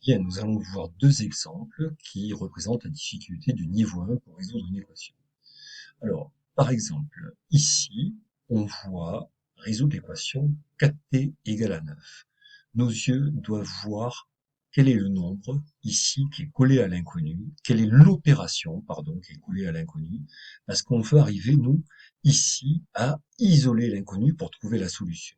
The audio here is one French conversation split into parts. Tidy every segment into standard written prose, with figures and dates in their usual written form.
Bien, nous allons voir deux exemples qui représentent la difficulté du niveau 1 pour résoudre une équation. Alors, par exemple, ici, on voit résoudre l'équation 4t égale à 9. Nos yeux doivent voir quel est le nombre ici qui est collé à l'inconnu, quelle est l'opération, pardon, qui est collée à l'inconnu, parce qu'on veut arriver, nous, ici, à isoler l'inconnu pour trouver la solution.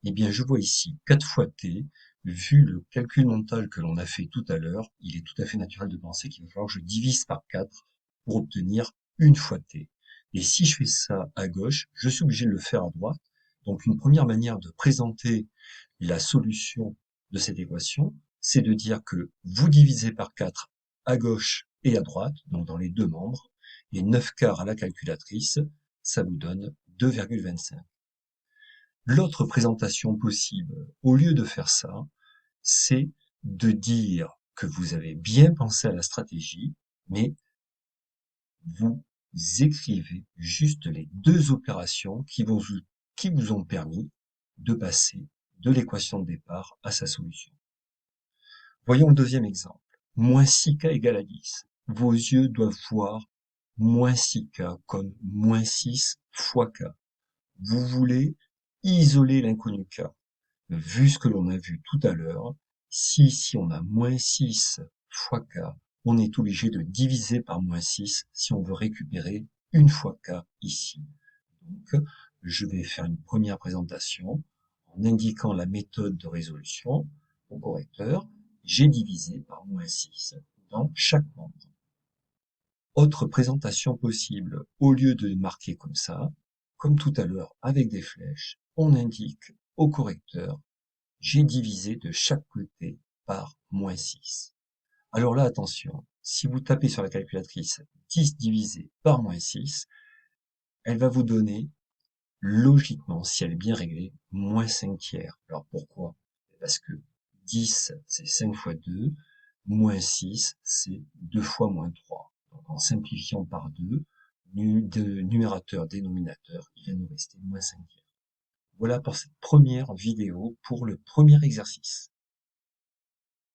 Eh bien, je vois ici 4 fois t. Vu le calcul mental que l'on a fait tout à l'heure, il est tout à fait naturel de penser qu'il va falloir que je divise par 4 pour obtenir une fois t. Et si je fais ça à gauche, je suis obligé de le faire à droite. Donc, une première manière de présenter la solution de cette équation, c'est de dire que vous divisez par 4 à gauche et à droite, donc dans les deux membres, et 9 quarts à la calculatrice, ça vous donne 2,25. L'autre présentation possible, au lieu de faire ça, c'est de dire que vous avez bien pensé à la stratégie, mais vous écrivez juste les deux opérations qui vous ont permis de passer de l'équation de départ à sa solution. Voyons le deuxième exemple. Moins 6k égale à 10. Vos yeux doivent voir moins 6k comme moins 6 fois k. Vous voulez isoler l'inconnu k. Vu ce que l'on a vu tout à l'heure, si ici on a moins 6 fois k, on est obligé de diviser par moins 6 si on veut récupérer une fois k ici. Donc, je vais faire une première présentation en indiquant la méthode de résolution au correcteur. J'ai divisé par moins 6 dans chaque membre. Autre présentation possible, au lieu de marquer comme ça, comme tout à l'heure avec des flèches, on indique au correcteur j'ai divisé de chaque côté par moins 6. Alors là, attention, si vous tapez sur la calculatrice 10 divisé par moins 6, elle va vous donner, logiquement, si elle est bien réglée, moins 5 tiers. Alors pourquoi? Parce que 10, c'est 5 fois 2, moins 6, c'est 2 fois moins 3. Donc en simplifiant par 2, de numérateur-dénominateur, il va nous rester moins 5 tiers. Voilà pour cette première vidéo pour le premier exercice.